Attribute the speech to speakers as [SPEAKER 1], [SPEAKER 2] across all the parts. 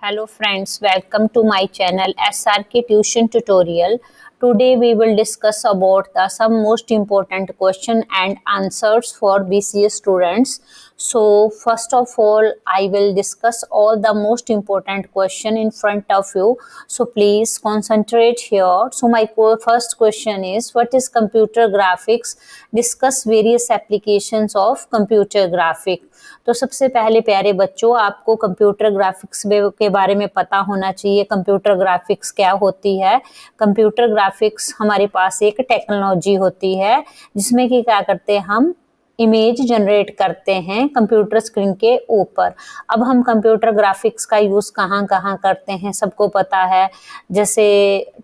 [SPEAKER 1] Hello friends, welcome to my channel SRK Tuition Tutorial. Today we will discuss about the some most important question and answers for BCA students. So first of all, I will discuss all the most important question in front of you. So please concentrate here. So my first question is, what is computer graphics? Discuss various applications of computer graphic. तो सबसे पहले प्यारे बच्चों, आपको computer graphics के बारे में पता होना चाहिए। कंप्यूटर ग्राफिक्स क्या होती है? कंप्यूटर ग्राफिक्स हमारे पास एक टेक्नोलॉजी होती है जिसमें कि क्या करते हैं, हम इमेज जनरेट करते हैं कंप्यूटर स्क्रीन के ऊपर। अब हम कंप्यूटर ग्राफिक्स का यूज़ कहाँ कहाँ करते हैं सबको पता है। जैसे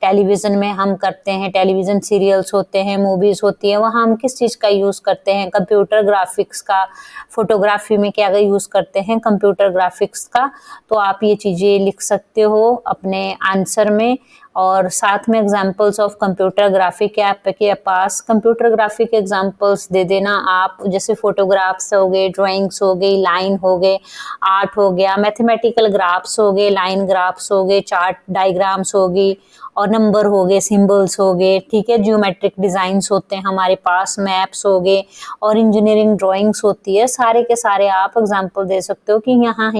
[SPEAKER 1] टेलीविज़न में हम करते हैं, टेलीविज़न सीरियल्स होते हैं, मूवीज़ होती है, वहाँ हम किस चीज़ का यूज़ करते हैं? कंप्यूटर ग्राफिक्स का। फोटोग्राफी में क्या यूज़ करते हैं? कंप्यूटर ग्राफिक्स का। तो आप ये चीज़ें लिख सकते हो अपने आंसर में, और साथ में एग्जाम्पल्स ऑफ कंप्यूटर ग्राफिक है आपके पास। कंप्यूटर ग्राफिक एग्जाम्पल्स दे देना आप, जैसे फोटोग्राफ्स हो गए, ड्राइंग्स हो गई, लाइन हो गए, आर्ट हो गया, मैथमेटिकल ग्राफ्स हो गए, लाइन ग्राफ्स हो गए, चार्ट डायग्राम्स हो गई, और नंबर हो गए, सिंबल्स हो गए, ठीक है, जियोमेट्रिक डिज़ाइंस होते हैं हमारे पास, मैप्स हो गए, और इंजीनियरिंग ड्राइंग्स होती है। सारे के सारे आप एग्जाम्पल दे सकते हो कि यहाँ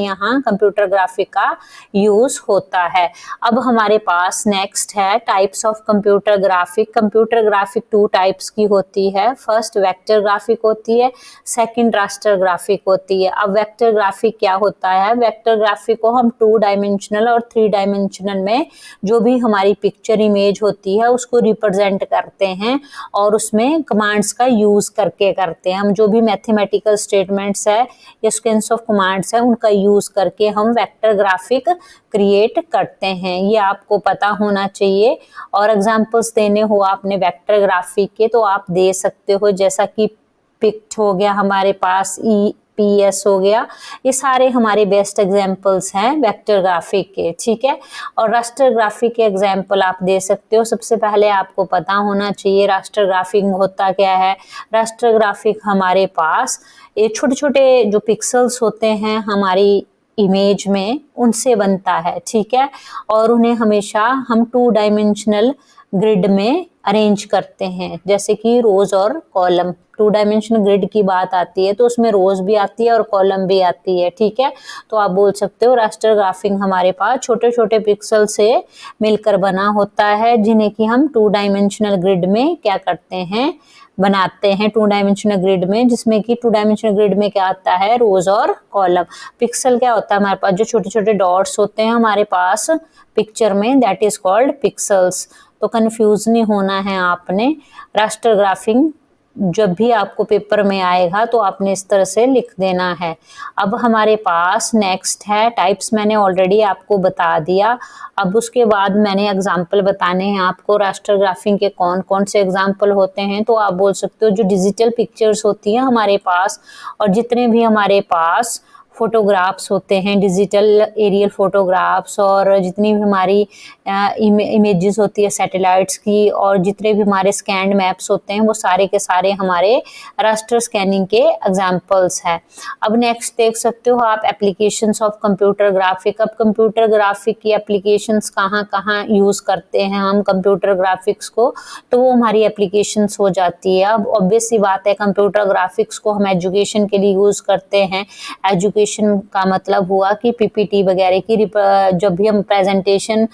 [SPEAKER 1] कंप्यूटर ग्राफिक का यूज़ होता है। अब हमारे पास नेक्स्ट है types of computer graphic. Computer graphic two types की होती है। फर्स्ट वेक्टर ग्राफिक होती है, सेकंड रास्टर ग्राफिक होती है। अब वेक्टर ग्राफिक क्या होता है? वेक्टर ग्राफिक को हम 2 डायमेंशनल और 3 डायमेंशनल में जो भी हमारी पिक्चर इमेज होती है उसको रिप्रेजेंट करते हैं, और उसमें कमांड्स का यूज करके करते हैं। हम जो भी मैथमेटिकल स्टेटमेंट्स है या सीक्वेंस ऑफ कमांड्स है उनका यूज करके हम वेक्टर ग्राफिक क्रिएट करते हैं। ये आपको पता होना चाहिए। और एग्जांपल्स देने हो आपने वेक्टर ग्राफिक के तो आप दे सकते हो, जैसा कि पिक्ट हो गया हमारे पास, EPS हो गया, ये सारे हमारे बेस्ट एग्जांपल्स हैं वेक्टर ग्राफिक के, ठीक है। और रास्टर ग्राफिक के एग्जांपल आप दे सकते हो। सबसे पहले आपको पता होना चाहिए रास्टर ग्राफिक होता क्या है। रास्टर ग्राफिक हमारे पास ये छोटे छोटे जो पिक्सल्स होते हैं हमारी इमेज में उनसे बनता है, ठीक है, और उन्हें हमेशा हम 2 डायमेंशनल ग्रिड में अरेंज करते हैं, जैसे कि रोज और कॉलम। 2 डायमेंशनल ग्रिड की बात आती है तो उसमें रोज भी आती है और कॉलम भी आती है, ठीक है। तो आप बोल सकते हो रास्टर ग्राफिक हमारे पास छोटे छोटे पिक्सल से मिलकर बना होता है, जिन्हें कि हम 2 डायमेंशनल ग्रिड में क्या करते हैं, बनाते हैं। 2 डायमेंशनल ग्रिड में, जिसमें कि 2 डायमेंशनल ग्रिड में क्या आता है, रोज और कॉलम। पिक्सल क्या होता है हमारे पास, जो छोटे छोटे डॉट्स होते हैं हमारे पास पिक्चर में, दैट इज कॉल्ड पिक्सल्स। तो कंफ्यूज नहीं होना है आपने। रास्टर ग्राफिक जब भी आपको पेपर में आएगा तो आपने इस तरह से लिख देना है। अब हमारे पास नेक्स्ट है टाइप्स, मैंने ऑलरेडी आपको बता दिया। अब उसके बाद मैंने एग्जाम्पल बताने हैं आपको रास्टर ग्राफिक के कौन कौन से एग्जाम्पल होते हैं। तो आप बोल सकते हो जो डिजिटल पिक्चर्स होती हैं हमारे पास, और जितने भी हमारे पास फोटोग्राफ्स होते हैं, डिजिटल एरियल फोटोग्राफ्स, और जितनी भी हमारी इमेजेस होती है सैटेलाइट्स की, और जितने भी हमारे स्कैन्ड मैप्स होते हैं वो सारे के सारे हमारे रास्टर स्कैनिंग के एग्जांपल्स हैं। अब नेक्स्ट देख सकते हो आप एप्लीकेशंस ऑफ कंप्यूटर ग्राफिक। अब कंप्यूटर ग्राफिक की एप्लीकेशंस कहाँ कहाँ यूज़ करते हैं हम कंप्यूटर ग्राफिक्स को, तो वो हमारी एप्लीकेशंस हो जाती है। अब ऑब्वियस सी बात है, कंप्यूटर ग्राफिक्स को हम एजुकेशन के लिए यूज़ करते हैं। एजुकेशन का मतलब हुआ कि PPT वगैरह की जब भी हम प्रेजेंटेशन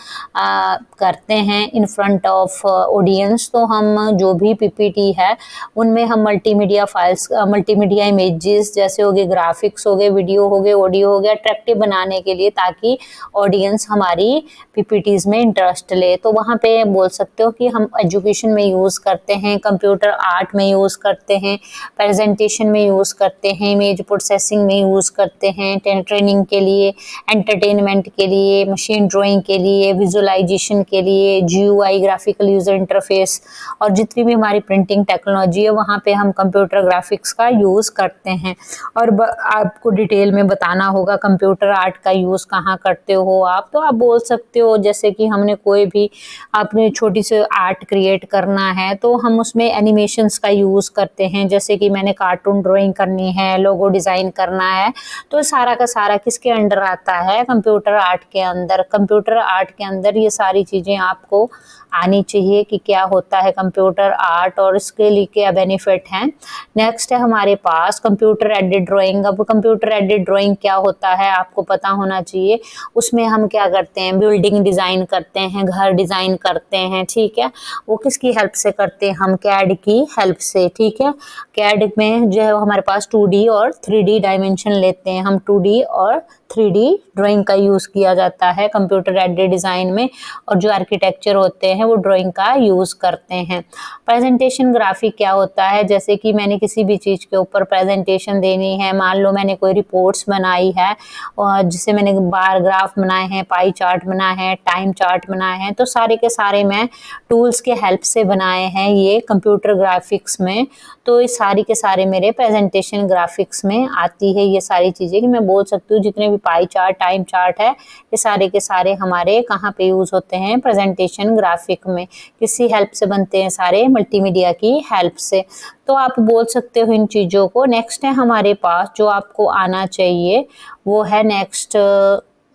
[SPEAKER 1] करते हैं इन फ्रंट ऑफ ऑडियंस, तो हम जो भी PPT है उनमें हम मल्टीमीडिया फाइल्स, मल्टीमीडिया इमेजेस जैसे हो गए, ग्राफिक्स हो गए, वीडियो हो गए, ऑडियो हो गया, अट्रैक्टिव बनाने के लिए, ताकि ऑडियंस हमारी PPTs में इंटरेस्ट ले। तो वहाँ पे बोल सकते हो कि हम एजुकेशन में यूज़ करते हैं, कंप्यूटर आर्ट में यूज़ करते हैं, प्रेजेंटेशन में यूज़ करते हैं, इमेज प्रोसेसिंग में यूज़ करते हैं, ट्रेनिंग के लिए, एंटरटेनमेंट के लिए, मशीन ड्राइंग के लिए, विजुअलाइजेशन के लिए, GUI ग्राफिकल यूजर इंटरफेस, और जितनी भी हमारी प्रिंटिंग टेक्नोलॉजी है वहाँ पे हम कंप्यूटर ग्राफिक्स का यूज़ करते हैं। और आपको डिटेल में बताना होगा कंप्यूटर आर्ट का यूज़ कहाँ करते हो आप, तो आप बोल सकते हो जैसे कि हमने कोई भी आपने छोटी सी आर्ट क्रिएट करना है तो हम उसमें एनिमेशंस का यूज़ करते हैं। जैसे कि मैंने कार्टून ड्राइंग करनी है, लोगो डिज़ाइन करना है, तो सारा का सारा किसके अंडर आता है, कंप्यूटर आर्ट के अंदर। कंप्यूटर आर्ट के अंदर ये सारी चीज़ें आपको आनी चाहिए कि क्या होता है कंप्यूटर आर्ट और इसके लिए क्या बेनिफिट हैं। नेक्स्ट है हमारे पास कंप्यूटर एडेड ड्राइंग। अब कंप्यूटर एडेड ड्राइंग क्या होता है आपको पता होना चाहिए। उसमें हम क्या करते हैं, बिल्डिंग डिज़ाइन करते हैं, घर डिज़ाइन करते हैं, ठीक है। वो किसकी हेल्प से करते हैं, हम कैड की हेल्प से, ठीक है। कैड में जो है हमारे पास 2D और 3D डायमेंशन लेते हैं हम। 2D और 3D ड्राइंग का यूज़ किया जाता है कंप्यूटर एडेड डिज़ाइन में, और जो आर्किटेक्चर होते हैं वो ड्राइंग का यूज़ करते हैं। प्रेजेंटेशन ग्राफिक क्या होता है, जैसे कि मैंने किसी भी चीज़ के ऊपर प्रेजेंटेशन देनी है, मान लो मैंने कोई रिपोर्ट्स बनाई है और जिससे मैंने बार ग्राफ बनाए हैं, पाई चार्ट बनाए हैं, टाइम चार्ट बनाए हैं, तो सारे के सारे मैं टूल्स के हेल्प से बनाए हैं ये कंप्यूटर ग्राफिक्स में। तो ये सारी के सारे मेरे प्रेजेंटेशन ग्राफिक्स में आती है ये सारी चीज़ें, कि मैं बोल सकती हूँ जितने भी पाई चार्ट, टाइम चार्ट है, ये सारे के सारे हमारे कहाँ पे यूज़ होते हैं, प्रेजेंटेशन ग्राफिक में। किसी हेल्प से बनते हैं सारे, मल्टीमीडिया की हेल्प से। तो आप बोल सकते हो इन चीज़ों को। नेक्स्ट है हमारे पास जो आपको आना चाहिए वो है नेक्स्ट,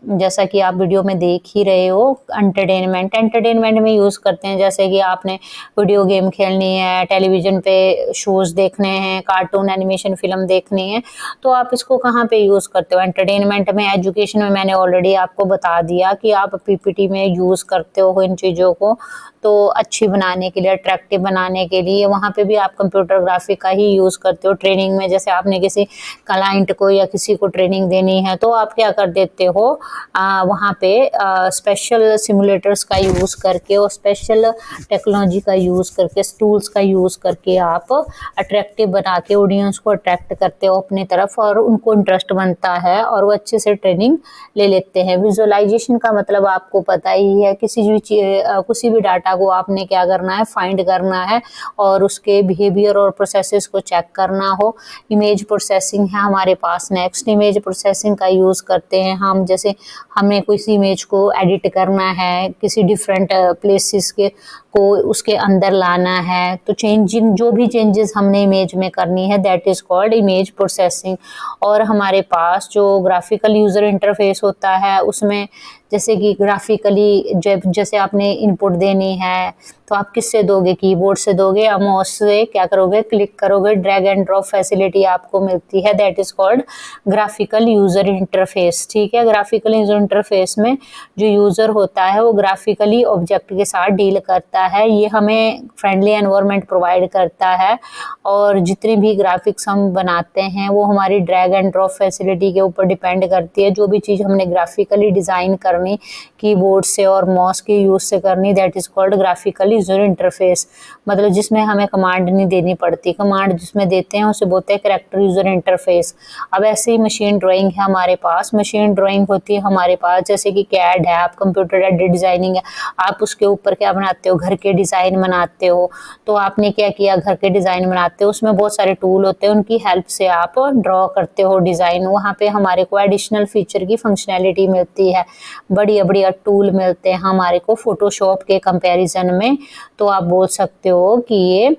[SPEAKER 1] जैसा कि आप वीडियो में देख ही रहे हो, एंटरटेनमेंट। एंटरटेनमेंट में यूज़ करते हैं, जैसे कि आपने वीडियो गेम खेलनी है, टेलीविज़न पे शोज़ देखने हैं, कार्टून एनिमेशन फिल्म देखनी है, तो आप इसको कहाँ पे यूज़ करते हो, एंटरटेनमेंट में। एजुकेशन में मैंने ऑलरेडी आपको बता दिया कि आप पीपीटी में यूज़ करते हो इन चीज़ों को, तो अच्छी बनाने के लिए, अट्रैक्टिव बनाने के लिए वहाँ पे भी आप कंप्यूटर ग्राफिक का ही यूज़ करते हो। ट्रेनिंग में जैसे आपने किसी क्लाइंट को या किसी को ट्रेनिंग देनी है तो आप क्या कर देते हो, वहाँ पे स्पेशल सिमुलेटर्स का यूज़ करके और स्पेशल टेक्नोलॉजी का यूज़ करके, टूल्स का यूज़ करके आप अट्रैक्टिव बना के ऑडियंस को अट्रैक्ट करते हो अपनी तरफ, और उनको इंटरेस्ट बनता है और वो अच्छे से ट्रेनिंग ले लेते हैं। विजुअलाइजेशन का मतलब आपको पता ही है, किसी भी डाटा को आपने क्या करना है, फाइंड करना है और उसके बिहेवियर और प्रोसेसेस को चेक करना हो। इमेज प्रोसेसिंग है हमारे पास। नेक्स्ट इमेज प्रोसेसिंग का यूज़ करते हैं हम, जैसे हमें किसी इमेज को एडिट करना है, किसी डिफरेंट प्लेसेस के को उसके अंदर लाना है, तो चेंजिंग जो भी चेंजेस हमने इमेज में करनी है, that is called image processing. और हमारे पास जो ग्राफिकल यूज़र इंटरफेस होता है उसमें जैसे कि ग्राफिकली जब जैसे आपने इनपुट देनी है तो आप किससे दोगे, कीबोर्ड से दोगे या माउस से क्या करोगे, क्लिक करोगे, ड्रैग एंड ड्रॉप फैसिलिटी आपको मिलती है, that is called graphical user interface, ठीक है। ग्राफिकल यूज़र इंटरफेस में जो यूज़र होता है वो ग्राफिकली ऑब्जेक्ट के साथ डील करता है, ये हमें फ्रेंडली एनवायरनमेंट प्रोवाइड करता है। और जितनी भी ग्राफिक्स हम बनाते हैं वो हमारी ड्रैग एंड ड्रॉप फैसिलिटी के ऊपर डिपेंड करती है। जो भी चीज़ हमने ग्राफिकली डिज़ाइन करनी कीबोर्ड से और माउस के यूज़ से करनी, that is called graphical user interface, मतलब जिसमें हमें कमांड नहीं देनी पड़ती। कमांड जिसमें देते हैं उसे बोलते हैं कैरेक्टर यूज़र इंटरफेस। अब ऐसे ही मशीन ड्राइंग है हमारे पास। मशीन ड्राइंग होती है हमारे पास जैसे कि कैड है, आप कंप्यूटर एडेड डिज़ाइनिंग है, आप उसके ऊपर क्या बनाते हो, घर के डिज़ाइन बनाते हो। तो आपने क्या किया, घर के डिज़ाइन बनाते हो, उसमें बहुत सारे टूल होते हैं, उनकी हेल्प से आप ड्रॉ करते हो डिज़ाइन। वहाँ पे हमारे को एडिशनल फीचर की फंक्शनैलिटी मिलती है, बढ़िया बढ़िया टूल मिलते हैं हमारे को फोटोशॉप के कंपैरिजन में। तो आप बोल सकते हो कि ये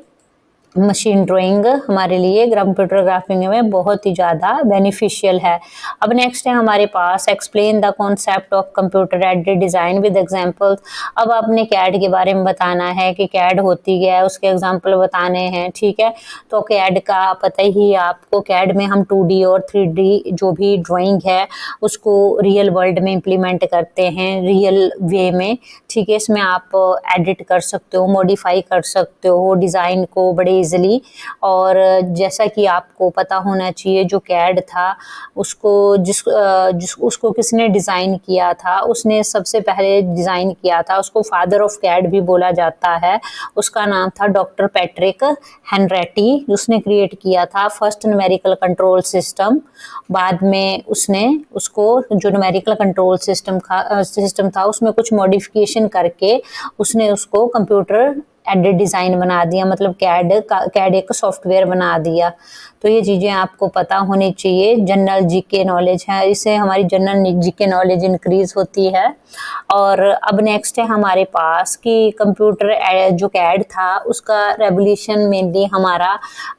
[SPEAKER 1] मशीन ड्राइंग हमारे लिए कंप्यूटर ग्राफिंग में बहुत ही ज़्यादा बेनिफिशियल है। अब नेक्स्ट है हमारे पास explain the concept of computer aided design with examples. अब आपने कैड के बारे में बताना है कि कैड होती क्या है, उसके एग्जांपल बताने हैं, ठीक है। तो कैड का पता ही आपको, कैड में हम 2D और 3D जो भी ड्राइंग है उसको रियल वर्ल्ड में इम्प्लीमेंट करते हैं, रियल वे में, ठीक है। इसमें आप एडिट कर सकते हो, मॉडिफाई कर सकते हो डिज़ाइन को बड़े इजीली। और जैसा कि आपको पता होना चाहिए जो कैड था उसको उसको किसने डिज़ाइन किया था, उसने सबसे पहले डिज़ाइन किया था, उसको फादर ऑफ कैड भी बोला जाता है। उसका नाम था डॉक्टर पैट्रिक हेनरेटी। उसने क्रिएट किया था फर्स्ट न्यूमेरिकल कंट्रोल सिस्टम। बाद में उसने उसको जो न्यूमेरिकल कंट्रोल सिस्टम था उसमें कुछ मॉडिफिकेशन करके उसने उसको कंप्यूटर एडिट डिज़ाइन बना दिया, मतलब कैड एक सॉफ्टवेयर बना दिया। तो ये चीज़ें आपको पता होनी चाहिए। जनरल जीके नॉलेज है, इससे हमारी जनरल जीके नॉलेज इंक्रीज होती है। और अब नेक्स्ट है हमारे पास कि कंप्यूटर जो कैड था उसका रेवोल्यूशन मेनली हमारा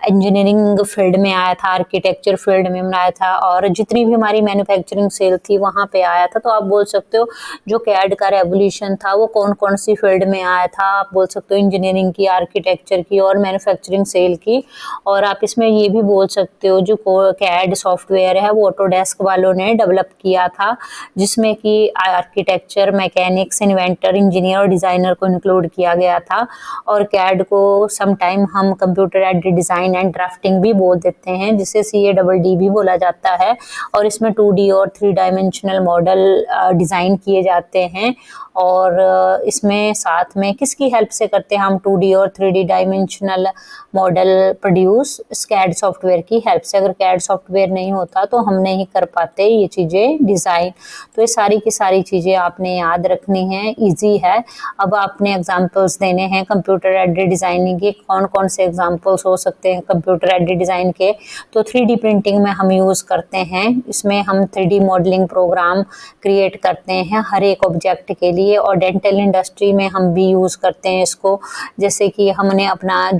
[SPEAKER 1] इंजीनियरिंग फील्ड में आया था, आर्किटेक्चर फील्ड में आया था, और जितनी भी हमारी मैन्युफैक्चरिंग सेल थी वहाँ पे आया था। तो आप बोल सकते हो जो कैड का रेवोल्यूशन था वो कौन कौन सी फील्ड में आया था, आप बोल सकते हो इंजीनियरिंग की, आर्किटेक्चर की और मैन्युफैक्चरिंग सेल की। और आप इसमें ये भी बोल सकते हो जो कैड सॉफ्टवेयर है वो ऑटोडेस्क वालों ने डेवलप किया था, जिसमें कि आर्किटेक्चर, मैकेनिक्स, इन्वेंटर, इंजीनियर और डिज़ाइनर को इंक्लूड किया गया था। और कैड को समटाइम हम computer aided design and drafting भी बोल देते हैं, जिसे CADD भी बोला जाता है। और इसमें 2D और 3 डायमेंशनल मॉडल डिज़ाइन किए जाते हैं। और इसमें साथ में किसकी हेल्प से करते हैं हम 2D और 3D dimensional model produce? CAD software की हेल्प से। अगर कैड सॉफ्टवेयर नहीं होता तो हम नहीं कर पाते ये चीज़ें डिज़ाइन। तो ये सारी की सारी चीज़ें आपने याद रखनी है, इजी है। अब आपने एग्जांपल्स देने हैं कंप्यूटर एडेड डिज़ाइनिंग के। कौन कौन से एग्जांपल्स हो सकते हैं कंप्यूटर एडेड डिज़ाइन के? तो 3D प्रिंटिंग में हम यूज़ करते हैं। इसमें हम 3D मॉडलिंग प्रोग्राम क्रिएट करते हैं हर एक ऑब्जेक्ट के लिए। और डेंटल इंडस्ट्री में हम भी यूज़ करते हैं इसको। जैसे कि हमने अपना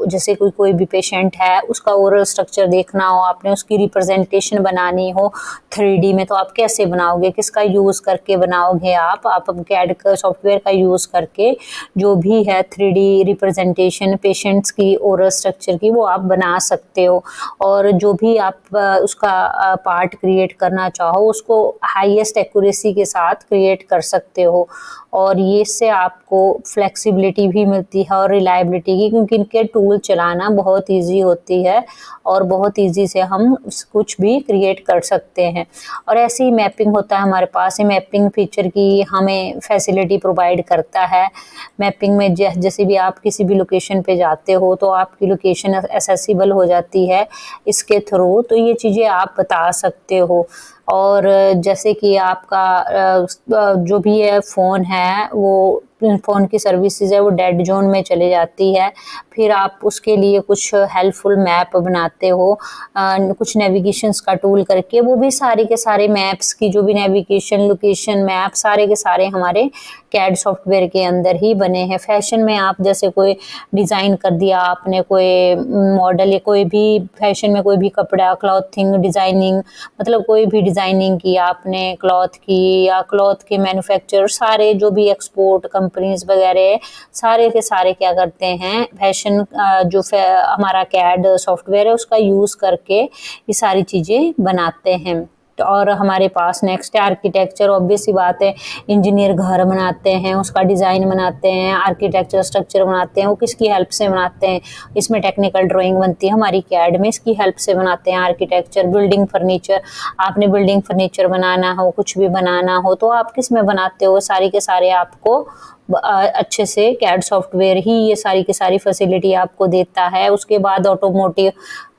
[SPEAKER 1] जैसे कोई भी पेशेंट है उसका ओरल स्ट्रक्चर देखना हो, आपने उसकी रिप्रेजेंटेशन बनानी हो 3D में, तो आप कैसे बनाओगे, किसका यूज़ करके बनाओगे? आप कैड का सॉफ्टवेयर का यूज़ करके जो भी है 3D रिप्रेजेंटेशन पेशेंट्स की ओरल स्ट्रक्चर की वो आप बना सकते हो। और जो भी आप उसका पार्ट क्रिएट करना चाहो उसको हाईएस्ट एक्यूरेसी के साथ क्रिएट कर सकते हो। और ये से आपको फ्लेक्सिबिलिटी भी मिलती है और रिलायबिलिटी की, क्योंकि इनके टूल चलाना बहुत इजी होती है और बहुत इजी से हम कुछ भी क्रिएट कर सकते हैं। और ऐसे ही मैपिंग होता है हमारे पास। ये मैपिंग फीचर की हमें फैसिलिटी प्रोवाइड करता है। मैपिंग में जैसे भी आप किसी भी लोकेशन पे जाते हो तो आपकी लोकेशन एक्सेसिबल हो जाती है इसके थ्रू। तो ये चीज़ें आप बता सकते हो। और जैसे कि आपका जो भी है फ़ोन है वो फ़ोन की सर्विसेज है वो डेड जोन में चले जाती है, फिर आप उसके लिए कुछ हेल्पफुल मैप बनाते हो कुछ नेविगेशंस का टूल करके। वो भी सारे के सारे मैप्स की जो भी नेविगेशन, लोकेशन मैप सारे के सारे हमारे कैड सॉफ्टवेयर के अंदर ही बने हैं। फैशन में आप जैसे कोई डिज़ाइन कर दिया आपने, कोई मॉडल या कोई भी फैशन में कोई भी कपड़ा, क्लॉथिंग डिज़ाइनिंग, मतलब कोई भी डिज़ाइनिंग की आपने क्लॉथ की या क्लॉथ के मैन्युफैक्चर सारे जो भी एक्सपोर्ट कंपनीज वगैरह सारे के सारे क्या करते हैं, फैशन जो हमारा कैड सॉफ्टवेयर है उसका यूज़ करके ये सारी चीज़ें बनाते हैं। और हमारे पास नेक्स्ट है आर्किटेक्चर। ऑब्वियस सी बात है, इंजीनियर घर बनाते हैं, उसका डिज़ाइन बनाते हैं, आर्किटेक्चर स्ट्रक्चर बनाते हैं, वो किसकी हेल्प से बनाते हैं? इसमें टेक्निकल ड्राइंग बनती है हमारी कैड में, इसकी हेल्प से बनाते हैं आर्किटेक्चर। बिल्डिंग फर्नीचर, आपने बिल्डिंग फर्नीचर बनाना हो, कुछ भी बनाना हो तो आप किस में बनाते हो? सारी के सारे आपको अच्छे से कैड सॉफ्टवेयर ही ये सारी की सारी फैसिलिटी आपको देता है। उसके बाद ऑटोमोटिव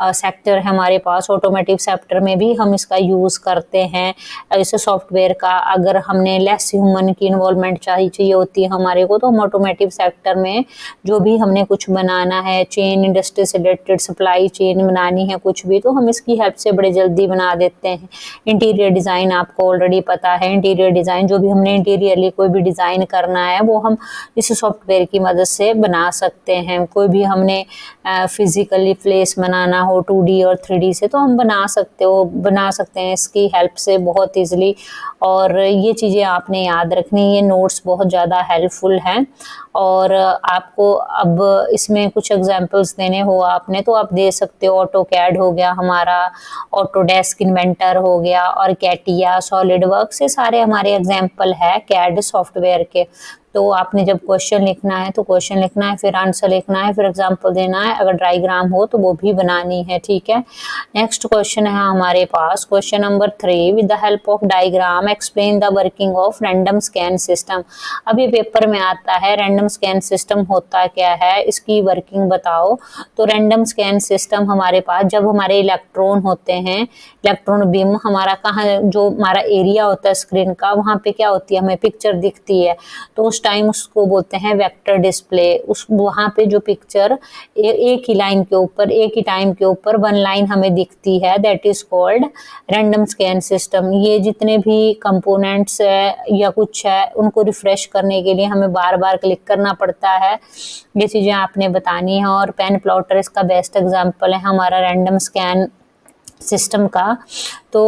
[SPEAKER 1] सेक्टर है हमारे पास। ऑटोमोटिव सेक्टर में भी हम इसका यूज़ करते हैं इस सॉफ्टवेयर का। अगर हमने लेस ह्यूमन की इन्वॉल्वमेंट चाहिए होती है हमारे को, तो हम ऑटोमोटिव सेक्टर में जो भी हमने कुछ बनाना है, चेन इंडस्ट्री से रिलेटेड सप्लाई चेन बनानी है कुछ भी, तो हम इसकी हेल्प से बड़े जल्दी बना देते हैं। इंटीरियर डिज़ाइन आपको ऑलरेडी पता है, इंटीरियर डिज़ाइन जो भी हमने इंटीरियरली कोई भी डिज़ाइन करना है वो हम इस सॉफ्टवेयर की मदद से बना सकते हैं। कोई भी हमने फिजिकली प्लेस बनाना हो 2D और 3D से तो हम बना सकते हैं इसकी हेल्प से बहुत ईजिली। और ये चीज़ें आपने याद रखनी, ये नोट्स बहुत ज़्यादा हेल्पफुल हैं। और आपको अब इसमें कुछ एग्जांपल्स देने हो आपने तो आप दे सकते हो। ऑटोकैड हो गया हमारा, ऑटोडेस्क इन्वेंटर हो गया, और कैटिया, सॉलिडवर्क्स, ये सारे हमारे एग्जांपल है कैड सॉफ्टवेयर के। तो आपने जब क्वेश्चन लिखना है तो क्वेश्चन लिखना है, फिर आंसर लिखना है, फिर एग्जांपल देना है, अगर डायग्राम हो तो वो भी बनानी है, ठीक है। नेक्स्ट क्वेश्चन है हमारे पास question number 3, with the help of diagram explain the working of random scan system. अब ये पेपर में आता है, रैंडम स्कैन सिस्टम होता क्या है, इसकी वर्किंग बताओ। तो रैंडम स्कैन सिस्टम हमारे पास जब हमारे इलेक्ट्रॉन होते हैं, इलेक्ट्रॉन बीम हमारा कहाँ, जो हमारा एरिया होता है स्क्रीन का, वहाँ पे क्या होती है, हमें पिक्चर दिखती है। तो उस उस टाइम उसको बोलते हैं वेक्टर डिस्प्ले। उस वहाँ पे जो पिक्चर एक ही लाइन के ऊपर, एक ही टाइम के ऊपर वन लाइन हमें दिखती है, that is called random scan system. ये जितने भी कंपोनेंट्स है या कुछ है उनको रिफ्रेश करने के लिए हमें बार बार क्लिक करना पड़ता है। ये चीज़ें आपने बतानी है। और पेन प्लॉटर इसका बेस्ट एग्जांपल है हमारा रैंडम स्कैन सिस्टम का। तो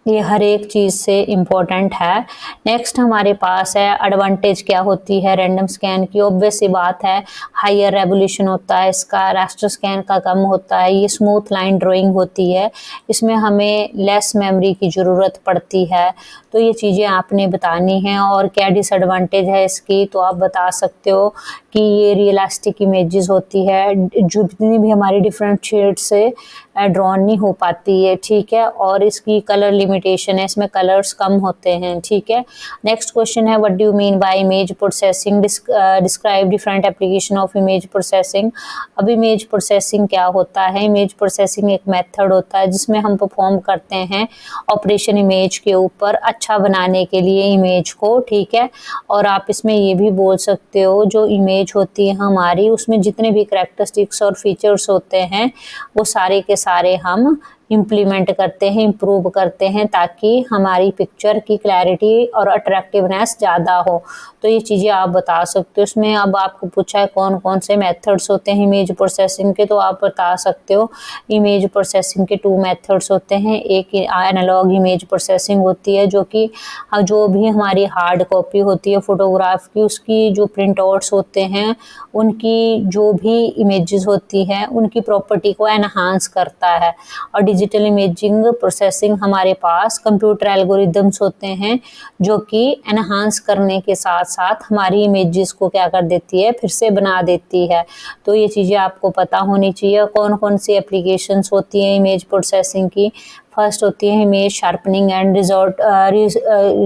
[SPEAKER 1] ये हर एक चीज़ से इम्पोर्टेंट है। नेक्स्ट हमारे पास है एडवांटेज क्या होती है रैंडम स्कैन की। ऑब्वियस सी बात है, हायर रेवोल्यूशन होता है इसका, रास्टर स्कैन का कम होता है, ये स्मूथ लाइन ड्राइंग होती है, इसमें हमें लेस मेमोरी की ज़रूरत पड़ती है। तो ये चीज़ें आपने बतानी हैं। और क्या डिसएडवांटेज है इसकी, तो आप बता सकते हो कि ये रियलिस्टिक इमेजेस होती है, जो जितनी भी हमारी डिफरेंट शेड से ड्रॉन नहीं हो पाती है, ठीक है। और इसकी कलर लिमिटेशन है, इसमें कलर्स कम होते हैं, ठीक है। नेक्स्ट क्वेश्चन है, what do you mean by image processing, describe different application of image processing. अब इमेज प्रोसेसिंग क्या होता है? इमेज प्रोसेसिंग एक मेथड होता है जिसमें हम परफॉर्म करते हैं ऑपरेशन इमेज के ऊपर अच्छा बनाने के लिए इमेज को, ठीक है। और आप इसमें ये भी बोल सकते हो जो इमेज होती है हमारी, उसमें जितने भी करैक्टरिस्टिक्स और फीचर्स होते हैं वो सारे के सारे हम इम्प्लीमेंट करते हैं, इम्प्रूव करते हैं, ताकि हमारी पिक्चर की क्लैरिटी और अट्रैक्टिवनेस ज़्यादा हो। तो ये चीज़ें आप बता सकते हो। इसमें अब आपको पूछा है कौन कौन से मेथड्स होते हैं इमेज प्रोसेसिंग के, तो आप बता सकते हो इमेज प्रोसेसिंग के 2 मेथड्स होते हैं। एक एनालॉग इमेज प्रोसेसिंग होती है, जो कि जो भी हमारी हार्ड कॉपी होती है फोटोग्राफ की, उसकी जो प्रिंट आउट्स होते हैं, उनकी जो भी इमेजेस होती हैं उनकी प्रॉपर्टी को एनहांस करता है। और डिजिटल इमेजिंग प्रोसेसिंग हमारे पास कंप्यूटर एल्गोरिदम्स होते हैं जो कि एनहांस करने के साथ साथ हमारी इमेजेस को क्या कर देती है, फिर से बना देती है। तो ये चीज़ें आपको पता होनी चाहिए। कौन कौन सी एप्लीकेशंस होती हैं इमेज प्रोसेसिंग की। फर्स्ट होती है इमेज शार्पनिंग एंड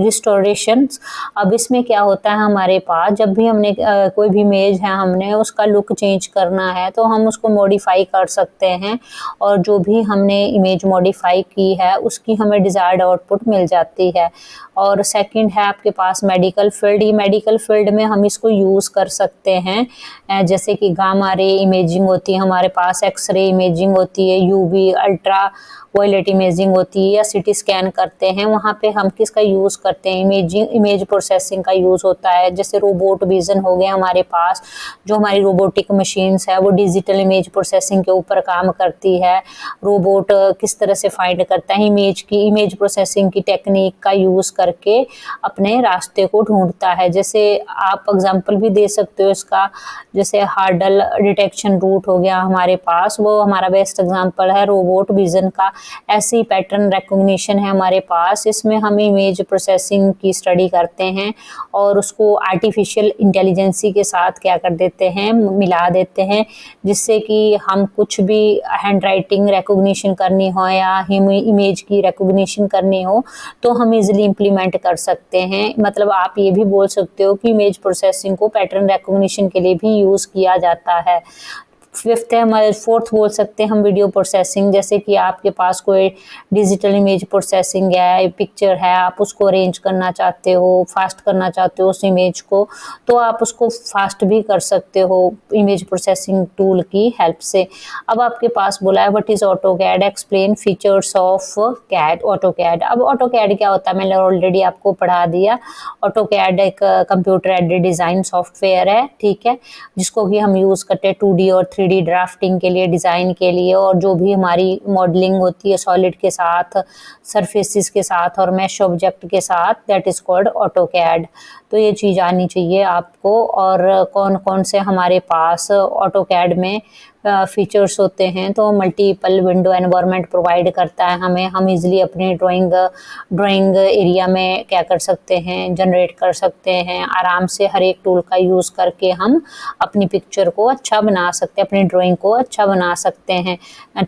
[SPEAKER 1] रिस्टोरेशन। अब इसमें क्या होता है, हमारे पास जब भी हमने कोई भी इमेज है, हमने उसका लुक चेंज करना है तो हम उसको मॉडिफाई कर सकते हैं, और जो भी हमने इमेज मॉडिफाई की है उसकी हमें डिज़ायर्ड आउटपुट मिल जाती है। और सेकंड है आपके पास मेडिकल फील्ड। ये मेडिकल फील्ड में हम इसको यूज़ कर सकते हैं, जैसे कि गामा रे इमेजिंग होती है हमारे पास, एक्सरे इमेजिंग होती है, यूवी अल्ट्रा वायलेट इमेजिंग होती है, या सिटी स्कैन करते हैं, वहाँ पे हम किसका यूज़ करते हैं, इमेज प्रोसेसिंग का यूज़ होता है। जैसे रोबोट विजन हो गया हमारे पास, जो हमारी रोबोटिक मशीन्स है वो डिजिटल इमेज प्रोसेसिंग के ऊपर काम करती है। रोबोट किस तरह से फाइंड करता है इमेज प्रोसेसिंग की टेक्निक का यूज़ करके अपने रास्ते को ढूंढता है। जैसे आप एग्जाम्पल भी दे सकते हो इसका, जैसे हार्डल डिटेक्शन रूट हो गया हमारे पास, वो हमारा बेस्ट एग्जाम्पल है रोबोट विजन का। ऐसी पैटर्न रिकॉग्निशन है हमारे पास, इसमें हम इमेज प्रोसेसिंग की स्टडी करते हैं और उसको आर्टिफिशियल इंटेलिजेंसी के साथ क्या कर देते हैं, मिला देते हैं, जिससे कि हम कुछ भी हैंड राइटिंग रिकॉग्निशन करनी हो या इमेज की रिकॉग्निशन करनी हो तो हम इजीली इम्प्लीमेंट कर सकते हैं। मतलब आप ये भी बोल सकते हो कि इमेज प्रोसेसिंग को पैटर्न रिकॉग्निशन के लिए भी यूज़ किया जाता है। फिफ्थ है हमारे, फोर्थ बोल सकते हैं हम वीडियो प्रोसेसिंग। जैसे कि आपके पास कोई डिजिटल इमेज प्रोसेसिंग है, पिक्चर है, आप उसको अरेंज करना चाहते हो, फास्ट करना चाहते हो उस इमेज को, तो आप उसको फास्ट भी कर सकते हो इमेज प्रोसेसिंग टूल की हेल्प से। अब आपके पास बोला है what is AutoCAD, explain features of CAD AutoCAD. अब ऑटोकैड क्या होता है मैंने ऑलरेडी आपको पढ़ा दिया। ऑटोकैड एक कंप्यूटर एडेड डिज़ाइन सॉफ्टवेयर है, ठीक है, जिसको भी हम यूज़ करते हैं 2D और 3D ड्राफ्टिंग के लिए, डिज़ाइन के लिए, और जो भी हमारी मॉडलिंग होती है सॉलिड के साथ, सरफेसिस के साथ और मैश ऑब्जेक्ट के साथ, दैट इज़ कॉल्ड ऑटोकैड। तो ये चीज़ आनी चाहिए आपको। और कौन कौन से हमारे पास ऑटोकैड में फीचर्स होते हैं, तो मल्टीपल विंडो एनवायरनमेंट प्रोवाइड करता है हमें। हम इजीली अपने ड्राइंग एरिया में क्या कर सकते हैं, जनरेट कर सकते हैं आराम से। हर एक टूल का यूज़ करके हम अपनी पिक्चर को अच्छा बना सकते हैं, अपनी ड्राइंग को अच्छा बना सकते हैं।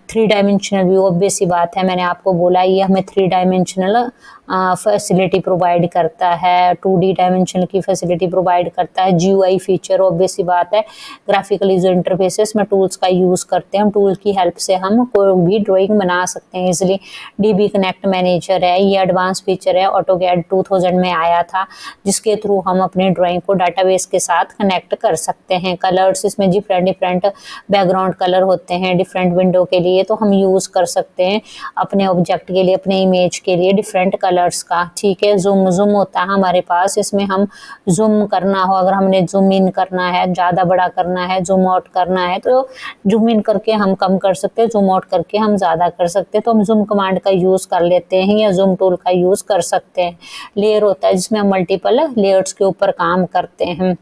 [SPEAKER 1] 3 डायमेंशनल व्यू, ऑब्वियस सी बात है, मैंने आपको बोला ये हमें 3 डायमेंशनल फैसिलिटी प्रोवाइड करता है, 2D डायमेंशन की फैसिलिटी प्रोवाइड करता है, GUI फीचर ऑब्वियस सी बात है, ग्राफिकल यूजर इंटरफेसेस में टूल्स का यूज़ करते हैं हम, टूल की हेल्प से हम कोई भी ड्राइंग बना सकते हैं इजिली। DB कनेक्ट मैनेजर है, ये एडवांस फीचर है, ऑटोकैड 2000 में आया था, जिसके थ्रू हम अपने ड्राइंग को डाटाबेस के साथ कनेक्ट कर सकते हैं। कलर्स इसमें डिफरेंट बैकग्राउंड कलर होते हैं डिफरेंट विंडो के लिए, तो हम यूज़ कर सकते हैं अपने ऑब्जेक्ट के लिए, अपने इमेज के लिए डिफरेंट कलर्स का। ठीक है, जूम होता है हमारे पास, इसमें हम जूम करना हो, अगर हमने जूम इन करना है, ज़्यादा बड़ा करना है, जूम आउट करना है, तो जूम इन करके हम कम कर सकते हैं, जूम आउट करके हम ज़्यादा कर सकते हैं। तो हम जूम कमांड का यूज़ कर लेते हैं या जूम टूल का यूज़ कर सकते हैं। लेयर होता है जिसमें हम मल्टीपल लेयर्स के ऊपर काम करते हैं,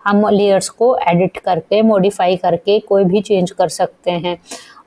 [SPEAKER 1] हम लेयर्स को एडिट करके मॉडिफाई करके कोई भी चेंज कर सकते हैं।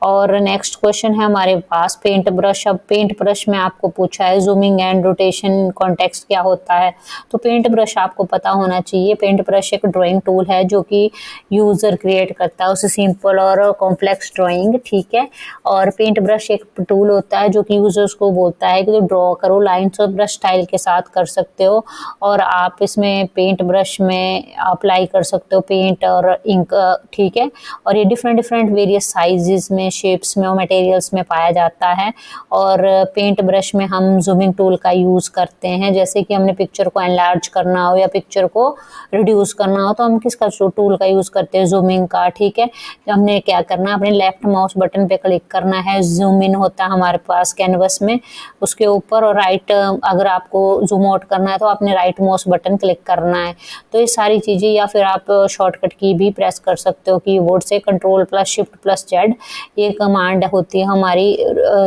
[SPEAKER 1] और नेक्स्ट क्वेश्चन है हमारे पास पेंट ब्रश। अब पेंट ब्रश में आपको पूछा है जूमिंग एंड रोटेशन कॉन्टेक्स्ट क्या होता है, तो पेंट ब्रश आपको पता होना चाहिए। पेंट ब्रश एक ड्राइंग टूल है जो कि यूज़र क्रिएट करता है उसे सिंपल और कॉम्प्लेक्स ड्राइंग। ठीक है, और पेंट ब्रश एक टूल होता है जो कि यूजर्स को बोलता है कि तो ड्रॉ करो, लाइन्स और ब्रश स्टाइल के साथ कर सकते हो, और आप इसमें पेंट ब्रश में अप्लाई कर सकते हो पेंट और इंक। ठीक है, और ये डिफरेंट वेरियस साइजेस में, शेप्स में और मटेरियल्स में पाया जाता है। और पेंट ब्रश में हम जूमिंग टूल का यूज़ करते हैं, जैसे कि हमने पिक्चर को एनलार्ज करना हो या पिक्चर को रिड्यूस करना हो तो हम किसका टूल का यूज़ करते हैं, जूमिंग का। ठीक है, हमने क्या करना है, अपने लेफ्ट माउस बटन पे क्लिक करना है, जूम इन होता है हमारे पास कैनवस में उसके ऊपर, और राइट अगर आपको जूम आउट करना है तो आपने राइट माउस बटन क्लिक करना है। तो ये सारी चीज़ें, या फिर आप शॉर्टकट की भी प्रेस कर सकते हो कीबोर्ड से, Ctrl+Shift+Z ये कमांड होती है हमारी,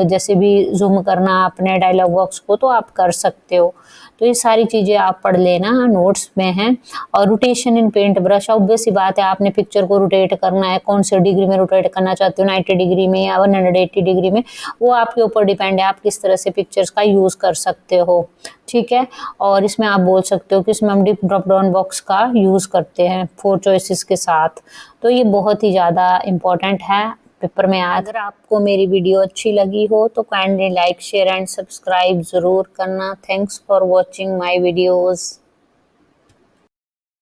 [SPEAKER 1] जैसे भी जूम करना अपने डायलॉग बॉक्स को तो आप कर सकते हो। तो ये सारी चीज़ें आप पढ़ लेना, नोट्स में हैं। और rotation in paint brush, obvious सी बात है, आपने पिक्चर को रोटेट करना है, कौन से डिग्री में रोटेट करना चाहते हो, 90 डिग्री में या 180 डिग्री में, वो आपके ऊपर डिपेंड है, आप किस तरह से पिक्चर्स का यूज़ कर सकते हो। ठीक है, और इसमें आप बोल सकते हो कि इसमें हम ड्रॉप डाउन बॉक्स का यूज़ करते हैं 4 चॉइसेस के साथ। तो ये बहुत ही ज़्यादा इम्पोर्टेंट है पेपर में। अगर आपको मेरी वीडियो अच्छी लगी हो तो kindly like, share and subscribe ज़रूर करना। Thanks for watching my videos.